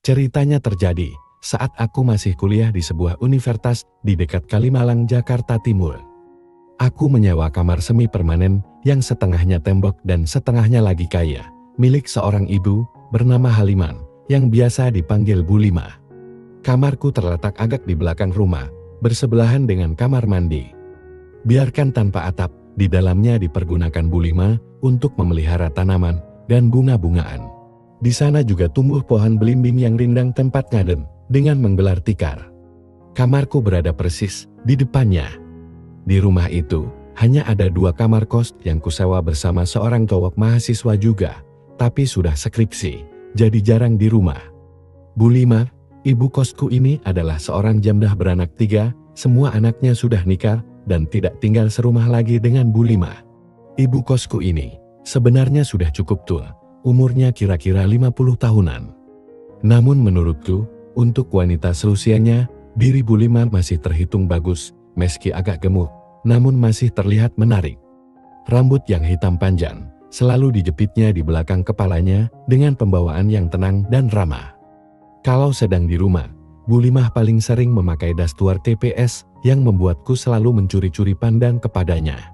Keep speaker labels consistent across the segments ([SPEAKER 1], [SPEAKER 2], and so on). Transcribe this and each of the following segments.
[SPEAKER 1] Ceritanya terjadi saat aku masih kuliah di sebuah universitas di dekat Kalimalang, Jakarta Timur. Aku menyewa kamar semi permanen yang setengahnya tembok dan setengahnya lagi kaya, milik seorang ibu bernama Haliman yang biasa dipanggil Bu Lima. Kamarku terletak agak di belakang rumah, bersebelahan dengan kamar mandi. Biarkan tanpa atap, di dalamnya dipergunakan Bu Lima untuk memelihara tanaman dan bunga-bungaan. Di sana juga tumbuh pohon belimbing yang rindang tempat ngadem dengan menggelar tikar. Kamarku berada persis di depannya. Di rumah itu, hanya ada 2 kamar kos yang kusewa bersama seorang cowok mahasiswa juga, tapi sudah skripsi, jadi jarang di rumah. Bu Lima, ibu kosku ini adalah seorang janda beranak 3, semua anaknya sudah nikah dan tidak tinggal serumah lagi dengan Bu Lima. Ibu kosku ini sebenarnya sudah cukup tua, umurnya kira-kira 50 tahunan. Namun menurutku, untuk wanita seusianya, diri Bu Lima masih terhitung bagus, meski agak gemuk, namun masih terlihat menarik. Rambut yang hitam panjang selalu dijepitnya di belakang kepalanya dengan pembawaan yang tenang dan ramah. Kalau sedang di rumah, Bu Lima paling sering memakai dastuar TPS yang membuatku selalu mencuri-curi pandang kepadanya.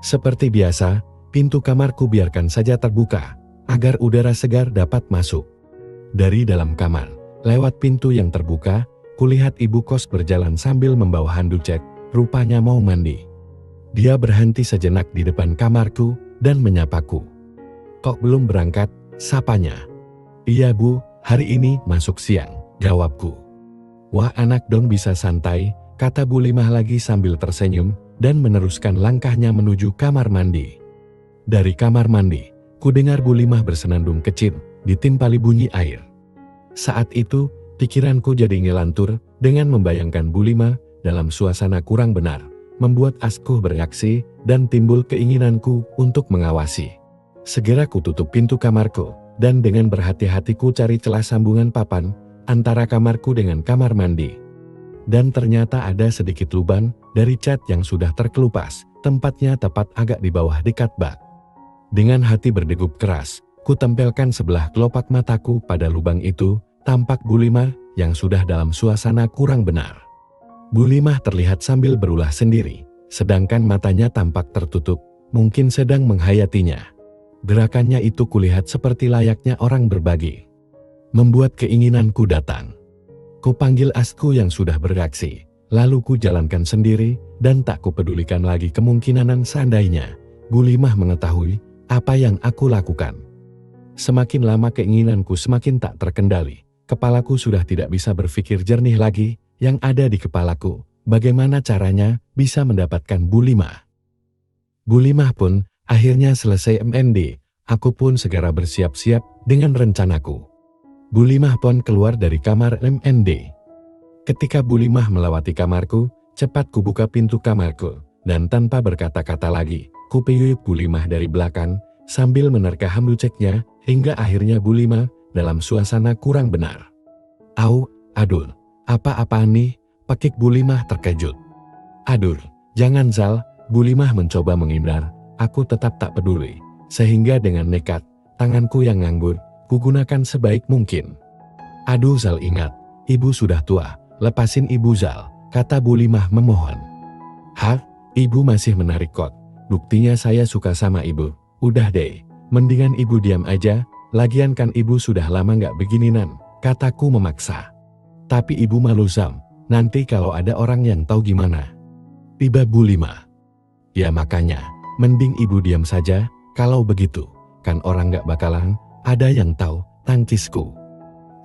[SPEAKER 1] Seperti biasa, pintu kamarku biarkan saja terbuka, agar udara segar dapat masuk. Dari dalam kamar, lewat pintu yang terbuka, kulihat ibu kos berjalan sambil membawa handuk cat, rupanya mau mandi. Dia berhenti sejenak di depan kamarku dan menyapaku. "Kok belum berangkat?" sapanya. "Iya Bu, hari ini masuk siang," jawabku. "Wah anak dong bisa santai," kata Bu Lima lagi sambil tersenyum dan meneruskan langkahnya menuju kamar mandi. Dari kamar mandi, ku dengar Bu Lima bersenandung kecil, ditimpali bunyi air. Saat itu, pikiranku jadi ngelantur dengan membayangkan Bu Lima dalam suasana kurang benar, membuat asku bereaksi dan timbul keinginanku untuk mengawasi. Segera ku tutup pintu kamarku, dan dengan berhati-hati ku cari celah sambungan papan antara kamarku dengan kamar mandi. Dan ternyata ada sedikit lubang dari cat yang sudah terkelupas, tempatnya tepat agak di bawah dekat bak. Dengan hati berdegup keras, ku tempelkan sebelah kelopak mataku pada lubang itu, tampak Bu Lima yang sudah dalam suasana kurang benar. Bu Lima terlihat sambil berulah sendiri, sedangkan matanya tampak tertutup, mungkin sedang menghayatinya. Gerakannya itu kulihat seperti layaknya orang berbagi. Membuat keinginanku datang. Ku panggil asku yang sudah bereaksi, lalu ku jalankan sendiri dan tak kupedulikan lagi kemungkinan seandainya Bu Lima mengetahui apa yang aku lakukan. Semakin lama keinginanku semakin tak terkendali, kepalaku sudah tidak bisa berpikir jernih lagi. Yang ada di kepalaku, bagaimana caranya bisa mendapatkan Bu Lima. Bu Lima pun akhirnya selesai MND, aku pun segera bersiap-siap dengan rencanaku. Bu Lima pun keluar dari kamar MND. Ketika Bu Lima melewati kamarku, cepat kubuka pintu kamarku, dan tanpa berkata-kata lagi, kupiyuk Bu Lima dari belakang, sambil menerka handuknya, hingga akhirnya Bu Lima dalam suasana kurang benar. "Au, aduh. Apa-apaan nih?" pakik Bu Lima terkejut. "Aduh, jangan Zal," Bu Lima mencoba menghindar. Aku tetap tak peduli, sehingga dengan nekat, tanganku yang nganggur, kugunakan sebaik mungkin. "Aduh Zal, ingat, ibu sudah tua, lepasin ibu Zal," kata Bu Lima memohon. "Hah, ibu masih menarik kok, buktinya saya suka sama ibu. Udah deh, mendingan ibu diam aja, lagian kan ibu sudah lama gak begininan," kataku memaksa. "Tapi ibu malu Zam, nanti kalau ada orang yang tahu gimana?" Tiba Bu Lima. "Ya makanya, mending ibu diam saja, kalau begitu, kan orang gak bakalan ada yang tahu," tangkisku.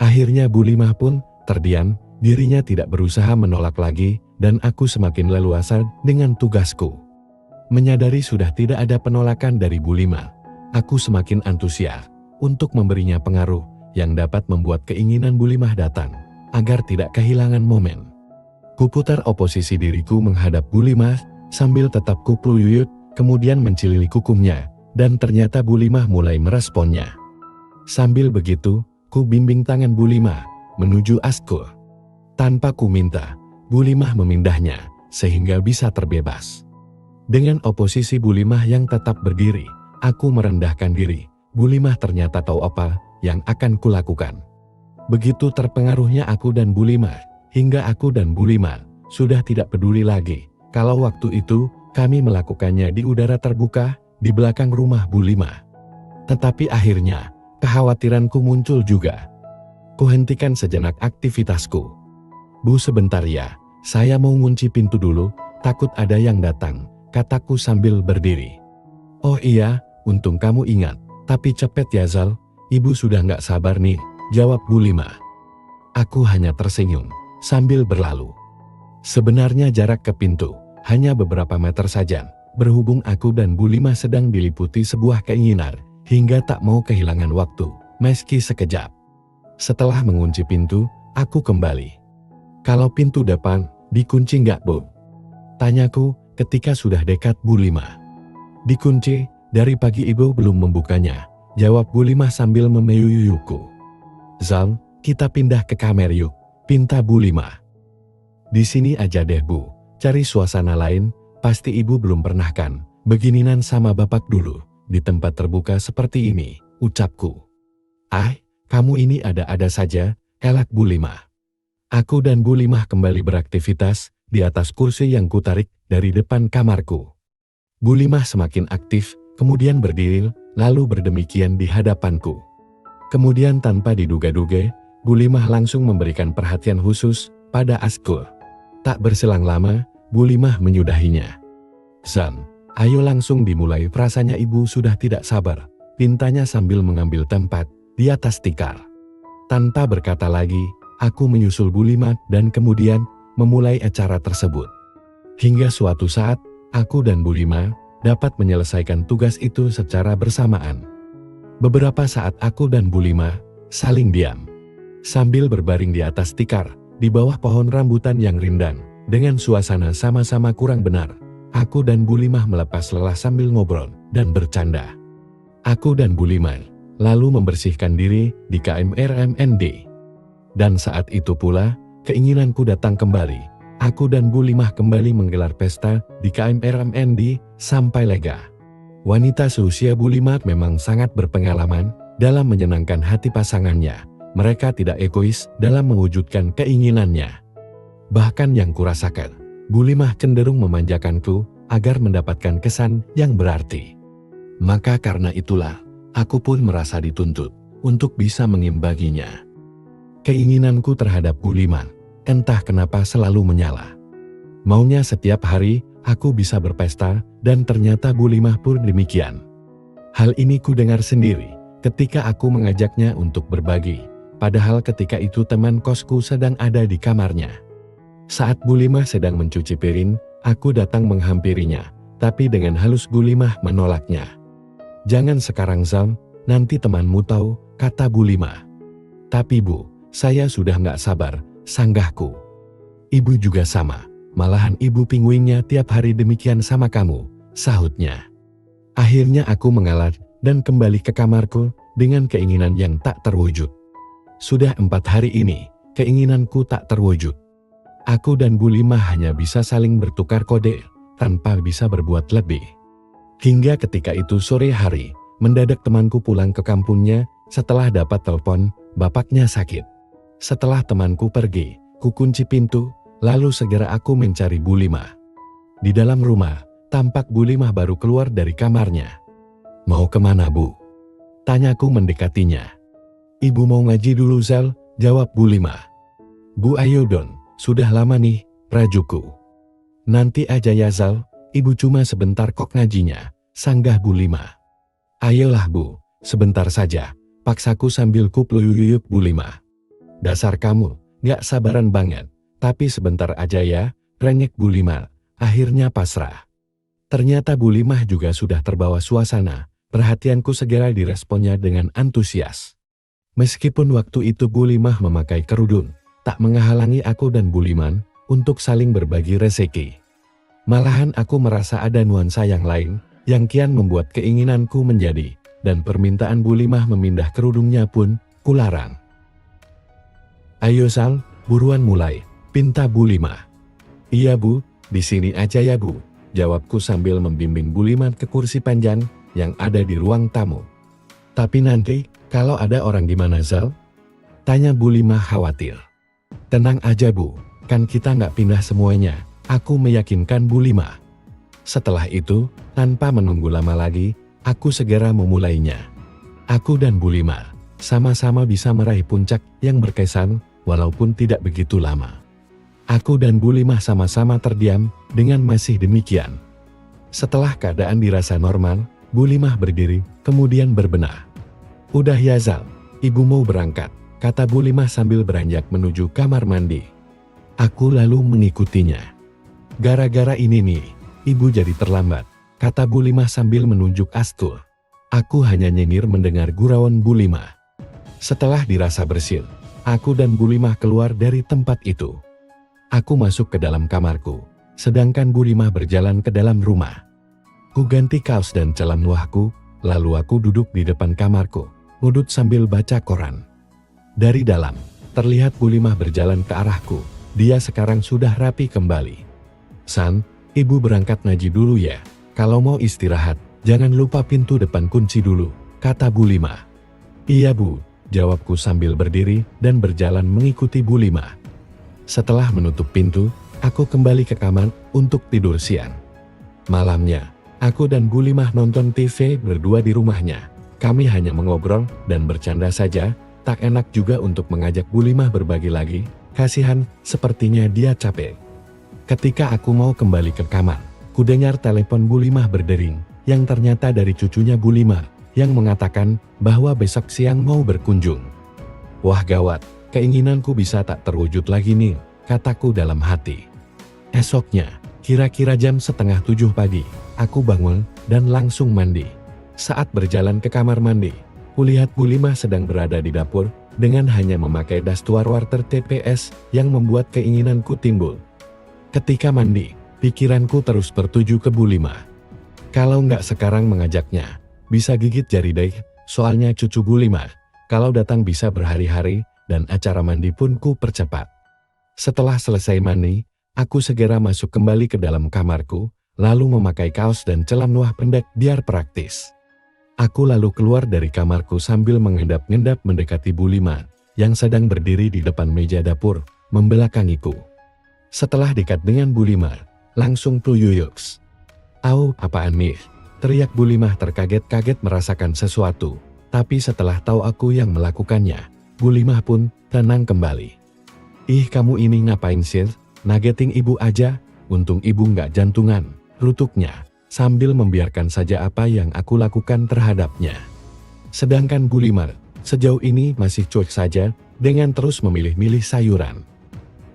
[SPEAKER 1] Akhirnya Bu Lima pun terdiam, dirinya tidak berusaha menolak lagi, dan aku semakin leluasa dengan tugasku. Menyadari sudah tidak ada penolakan dari Bu Lima, aku semakin antusias untuk memberinya pengaruh yang dapat membuat keinginan Bu Lima datang, agar tidak kehilangan momen. Kuputar oposisi diriku menghadap Bu Lima, sambil tetap kupluyuyut, kemudian mencilili kukunya, dan ternyata Bu Lima mulai meresponnya. Sambil begitu, ku bimbing tangan Bu Lima menuju asku. Tanpa ku minta, Bu Lima memindahnya, sehingga bisa terbebas. Dengan oposisi Bu Lima yang tetap berdiri, aku merendahkan diri. Bu Lima ternyata tahu apa yang akan kulakukan. Begitu terpengaruhnya aku dan Bu Lima, hingga aku dan Bu Lima sudah tidak peduli lagi kalau waktu itu kami melakukannya di udara terbuka di belakang rumah Bu Lima. Tetapi akhirnya kekhawatiranku muncul juga. Kuhentikan sejenak aktivitasku. Bu, sebentar ya, saya mau ngunci pintu dulu, takut ada yang datang, kataku sambil berdiri. Oh iya, untung kamu ingat, tapi cepet ya Zal, ibu sudah nggak sabar nih, jawab Bu Lima. Aku hanya tersenyum sambil berlalu. Sebenarnya jarak ke pintu hanya beberapa meter saja, berhubung aku dan Bu Lima sedang diliputi sebuah keinginan, hingga tak mau kehilangan waktu, meski sekejap. Setelah mengunci pintu, aku kembali. Kalau pintu depan, dikunci nggak Bu? Tanyaku ketika sudah dekat Bu Lima. Dikunci, dari pagi ibu belum membukanya, jawab Bu Lima sambil memeyuyuku. Zal, kita pindah ke kamar yuk, pinta Bu Lima. Di sini aja deh Bu, cari suasana lain, pasti ibu belum pernah kan, begininan sama bapak dulu, di tempat terbuka seperti ini, ucapku. Ah, kamu ini ada-ada saja, elak Bu Lima. Aku dan Bu Lima kembali beraktivitas di atas kursi yang kutarik dari depan kamarku. Bu Lima semakin aktif, kemudian berdiri, lalu berdemikian di hadapanku. Kemudian tanpa diduga-duga, Bu Lima langsung memberikan perhatian khusus pada Askur. Tak berselang lama, Bu Lima menyudahinya. Zan, ayo langsung dimulai, rasanya ibu sudah tidak sabar, pintanya sambil mengambil tempat di atas tikar. Tanpa berkata lagi, aku menyusul Bu Lima dan kemudian memulai acara tersebut. Hingga suatu saat, aku dan Bu Lima dapat menyelesaikan tugas itu secara bersamaan. Beberapa saat aku dan Bu Lima saling diam, sambil berbaring di atas tikar, di bawah pohon rambutan yang rindang, dengan suasana sama-sama kurang benar. Aku dan Bu Lima melepas lelah sambil ngobrol dan bercanda. Aku dan Bu Lima lalu membersihkan diri di KMRMND. Dan saat itu pula, keinginanku datang kembali. Aku dan Bu Lima kembali menggelar pesta di KMRMND sampai lega. Wanita seusia Bu Lima memang sangat berpengalaman dalam menyenangkan hati pasangannya. Mereka tidak egois dalam mewujudkan keinginannya. Bahkan yang kurasakan, Bu Lima cenderung memanjakanku agar mendapatkan kesan yang berarti. Maka karena itulah, aku pun merasa dituntut untuk bisa mengimbanginya. Keinginanku terhadap Bu Lima entah kenapa selalu menyala. Maunya setiap hari aku bisa berpesta, dan ternyata Bu Lima pun demikian. Hal ini ku dengar sendiri ketika aku mengajaknya untuk berbagi, padahal ketika itu teman kosku sedang ada di kamarnya. Saat Bu Lima sedang mencuci piring, aku datang menghampirinya, tapi dengan halus Bu Lima menolaknya. Jangan sekarang Zal, nanti temanmu tahu, kata Bu Lima. Tapi Bu, saya sudah nggak sabar, sanggahku. Ibu juga sama, malahan ibu pinguinnya tiap hari demikian sama kamu, sahutnya. Akhirnya aku mengalah dan kembali ke kamarku dengan keinginan yang tak terwujud. Sudah 4 hari ini, keinginanku tak terwujud. Aku dan Bu Lima hanya bisa saling bertukar kode, tanpa bisa berbuat lebih. Hingga ketika itu sore hari, mendadak temanku pulang ke kampungnya setelah dapat telepon, bapaknya sakit. Setelah temanku pergi, ku kunci pintu, lalu segera aku mencari Bu Lima. Di dalam rumah, tampak Bu Lima baru keluar dari kamarnya. Mau kemana Bu? Tanyaku mendekatinya. Ibu mau ngaji dulu Zal, jawab Bu Lima. Bu ayo Don, sudah lama nih, rajuku. Nanti aja ya Zal, ibu cuma sebentar kok ngajinya, sanggah Bu Lima. Ayolah Bu, sebentar saja, paksaku sambil kupluyuyuk Bu Lima. Dasar kamu, gak sabaran banget, tapi sebentar aja ya, renyek Bu Lima, akhirnya pasrah. Ternyata Bu Lima juga sudah terbawa suasana, perhatianku segera diresponnya dengan antusias. Meskipun waktu itu Bu Lima memakai kerudung, tak menghalangi aku dan Bu Lima untuk saling berbagi rezeki. Malahan aku merasa ada nuansa yang lain, yang kian membuat keinginanku menjadi, dan permintaan Bu Lima memindah kerudungnya pun kularang. Ayo Zal, buruan mulai, pinta Bu Lima. Iya Bu, di sini aja ya Bu, jawabku sambil membimbing Bu Lima ke kursi panjang yang ada di ruang tamu. Tapi nanti, kalau ada orang gimana Zal? Tanya Bu Lima khawatir. Tenang aja Bu, kan kita nggak pindah semuanya, aku meyakinkan Bu Lima. Setelah itu, tanpa menunggu lama lagi, aku segera memulainya. Aku dan Bu Lima sama-sama bisa meraih puncak yang berkesan, walaupun tidak begitu lama. Aku dan Bu Lima sama-sama terdiam dengan masih demikian. Setelah keadaan dirasa normal, Bu Lima berdiri, kemudian berbenah. Udah ya Zal, ibu mau berangkat, kata Bu Lima sambil beranjak menuju kamar mandi. Aku lalu mengikutinya. Gara-gara ini nih, ibu jadi terlambat, kata Bu Lima sambil menunjuk Astul. Aku hanya nyengir mendengar gurauan Bu Lima. Setelah dirasa bersih, aku dan Bu Lima keluar dari tempat itu. Aku masuk ke dalam kamarku, sedangkan Bu Lima berjalan ke dalam rumah. Ku ganti kaos dan celana nuahku, lalu aku duduk di depan kamarku, ngudut sambil baca koran. Dari dalam, terlihat Bu Lima berjalan ke arahku. Dia sekarang sudah rapi kembali. San, ibu berangkat ngaji dulu ya. Kalau mau istirahat, jangan lupa pintu depan kunci dulu, kata Bu Lima. Iya Bu, jawabku sambil berdiri dan berjalan mengikuti Bu Lima. Setelah menutup pintu, aku kembali ke kamar untuk tidur siang. Malamnya, aku dan Bu Lima nonton TV berdua di rumahnya. Kami hanya mengobrol dan bercanda saja, tak enak juga untuk mengajak Bu Lima berbagi lagi, kasihan, sepertinya dia capek. Ketika aku mau kembali ke kamar, ku dengar telepon Bu Lima berdering, yang ternyata dari cucunya Bu Lima, yang mengatakan bahwa besok siang mau berkunjung. Wah gawat, keinginanku bisa tak terwujud lagi nih, kataku dalam hati. Esoknya, kira-kira jam 6:30 pagi, aku bangun dan langsung mandi. Saat berjalan ke kamar mandi, kulihat Bu Lima sedang berada di dapur dengan hanya memakai dastuar water TPS yang membuat keinginanku timbul. Ketika mandi, pikiranku terus bertuju ke Bu Lima. Kalau nggak sekarang mengajaknya, bisa gigit jari deh, soalnya cucu Bu Lima, kalau datang bisa berhari-hari dan acara mandi pun ku percepat. Setelah selesai mandi, aku segera masuk kembali ke dalam kamarku, lalu memakai kaos dan celana nuah pendek biar praktis. Aku lalu keluar dari kamarku sambil mengendap-endap mendekati Bu Lima, yang sedang berdiri di depan meja dapur, membelakangiku. Setelah dekat dengan Bu Lima, langsung tuyuyuks. Au, apaan nih? Teriak Bu Lima terkaget-kaget merasakan sesuatu, tapi setelah tahu aku yang melakukannya, Bu Lima pun tenang kembali. Ih kamu ini ngapain sih? Nageting ibu aja, untung ibu nggak jantungan, rutuknya, sambil membiarkan saja apa yang aku lakukan terhadapnya. Sedangkan Bu Lima, sejauh ini masih cuek saja, dengan terus memilih-milih sayuran.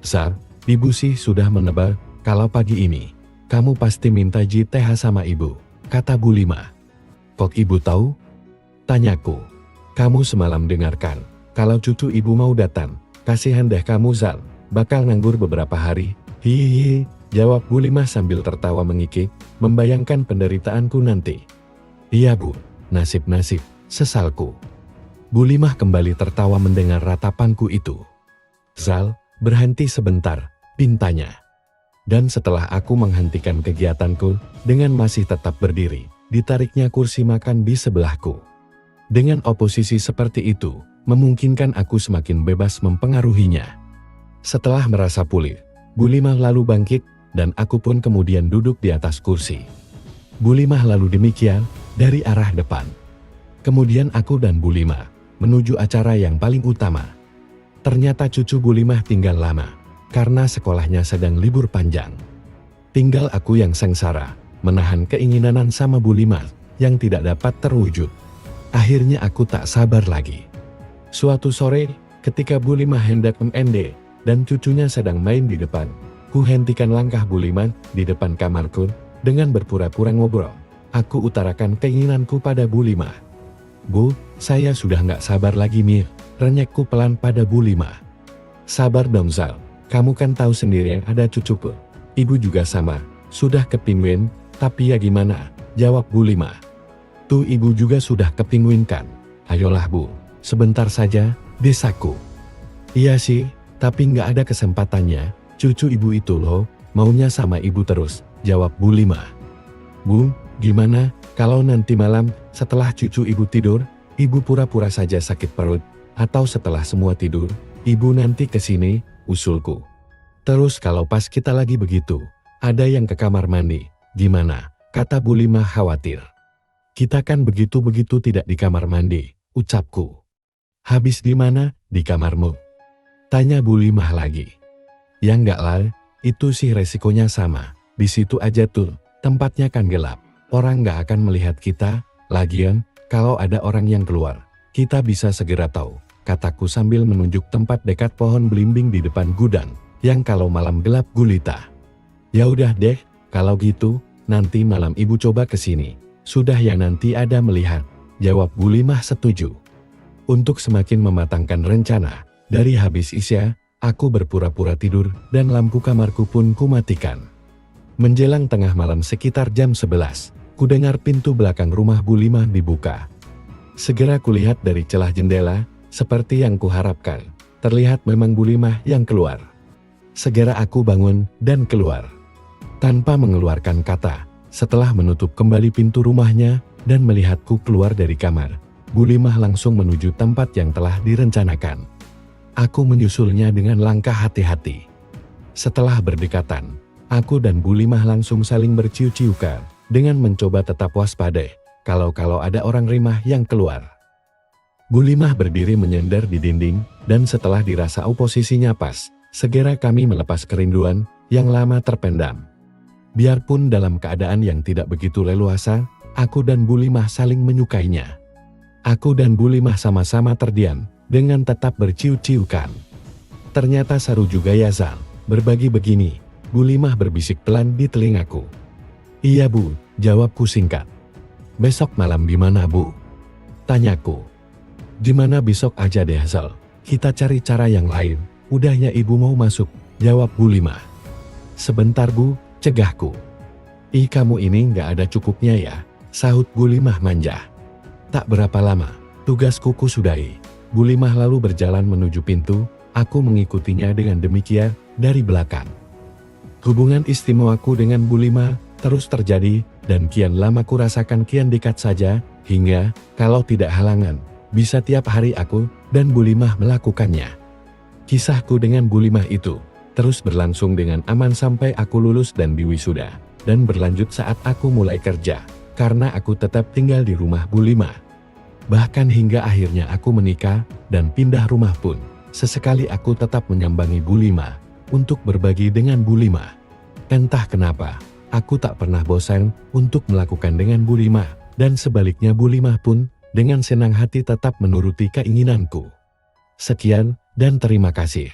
[SPEAKER 1] Sar, ibu sih sudah menebak, kalau pagi ini, kamu pasti minta JTH sama ibu, kata Bu Lima. Kok ibu tahu? Tanyaku. Kamu semalam dengarkan, kalau cucu ibu mau datang, kasihan deh kamu Zal, bakal nganggur beberapa hari, hihihi. Jawab Bu Lima sambil tertawa mengikik, membayangkan penderitaanku nanti. Iya Bu, nasib-nasib, sesalku. Bu Lima kembali tertawa mendengar ratapanku itu. Zal, berhenti sebentar, pintanya. Dan setelah aku menghentikan kegiatanku, dengan masih tetap berdiri, ditariknya kursi makan di sebelahku. Dengan oposisi seperti itu, memungkinkan aku semakin bebas mempengaruhinya. Setelah merasa pulih, Bu Lima lalu bangkit, dan aku pun kemudian duduk di atas kursi. Bu Lima lalu demikian, dari arah depan. Kemudian aku dan Bu Lima, menuju acara yang paling utama. Ternyata cucu Bu Lima tinggal lama, karena sekolahnya sedang libur panjang. Tinggal aku yang sengsara, menahan keinginan sama Bu Lima, yang tidak dapat terwujud. Akhirnya aku tak sabar lagi. Suatu sore, ketika Bu Lima hendak MND, dan cucunya sedang main di depan, ku hentikan langkah Bu Lima di depan kamarku, dengan berpura-pura ngobrol. Aku utarakan keinginanku pada Bu Lima. Bu, saya sudah nggak sabar lagi Mir, renyekku pelan pada Bu Lima. Sabar dong Zal, kamu kan tahu sendiri yang ada cucuku. Ibu juga sama, sudah kepingin, tapi ya gimana, jawab Bu Lima. Tuh ibu juga sudah kepingin kan, ayolah Bu, sebentar saja, desaku. Iya sih, tapi nggak ada kesempatannya. Cucu ibu itu loh, maunya sama ibu terus, jawab Bu Lima. Bu, gimana, kalau nanti malam, setelah cucu ibu tidur, ibu pura-pura saja sakit perut, atau setelah semua tidur, ibu nanti ke sini, usulku. Terus kalau pas kita lagi begitu, ada yang ke kamar mandi, gimana? Kata Bu Limah khawatir. Kita kan begitu-begitu tidak di kamar mandi, ucapku. Habis di mana? Di kamarmu. Tanya Bu Limah lagi. Ya enggak lah, itu sih resikonya sama. Di situ aja tuh, tempatnya kan gelap. Orang nggak akan melihat kita. Lagian, kalau ada orang yang keluar, kita bisa segera tahu, kataku sambil menunjuk tempat dekat pohon belimbing di depan gudang, yang kalau malam gelap gulita. Ya udah deh, kalau gitu, nanti malam ibu coba ke sini. Sudah ya nanti ada melihat, jawab Bu Limah setuju. Untuk semakin mematangkan rencana, dari habis isya, aku berpura-pura tidur dan lampu kamarku pun kumatikan. Menjelang tengah malam sekitar jam 11, kudengar pintu belakang rumah Bu Limah dibuka. Segera kulihat dari celah jendela, seperti yang kuharapkan, terlihat memang Bu Limah yang keluar. Segera aku bangun dan keluar. Tanpa mengeluarkan kata, setelah menutup kembali pintu rumahnya dan melihatku keluar dari kamar, Bu Limah langsung menuju tempat yang telah direncanakan. Aku menyusulnya dengan langkah hati-hati. Setelah berdekatan, aku dan Bu Limah langsung saling berciu-ciukan dengan mencoba tetap waspada kalau ada orang rimah yang keluar. Bu Limah berdiri menyender di dinding dan setelah dirasa posisinya pas, segera kami melepas kerinduan yang lama terpendam. Biarpun dalam keadaan yang tidak begitu leluasa, aku dan Bu Limah saling menyukainya. Aku dan Bu Limah sama-sama terdiam dengan tetap berciu-ciukan. Ternyata seru juga ya Zal, berbagi begini. Bu Limah berbisik pelan di telingaku. Iya Bu, jawabku singkat. Besok malam di mana Bu? Tanyaku. Di mana besok aja deh Zal, kita cari cara yang lain. Udahnya ibu mau masuk, jawab Bu Limah. Sebentar Bu, cegahku. Ih kamu ini nggak ada cukupnya ya, sahut Bu Limah manja. Tak berapa lama, tugasku kusudahi. Bu Limah lalu berjalan menuju pintu, aku mengikutinya dengan demikian dari belakang. Hubungan istimewaku dengan Bu Limah terus terjadi dan kian lama kurasakan kian dekat saja, hingga, kalau tidak halangan, bisa tiap hari aku dan Bu Limah melakukannya. Kisahku dengan Bu Limah itu terus berlangsung dengan aman sampai aku lulus dan diwisuda, dan berlanjut saat aku mulai kerja, karena aku tetap tinggal di rumah Bu Limah. Bahkan hingga akhirnya aku menikah dan pindah rumah pun, sesekali aku tetap menyambangi Bu Limah untuk berbagi dengan Bu Limah. Entah kenapa, aku tak pernah bosan untuk melakukan dengan Bu Limah, dan sebaliknya Bu Limah pun dengan senang hati tetap menuruti keinginanku. Sekian dan terima kasih.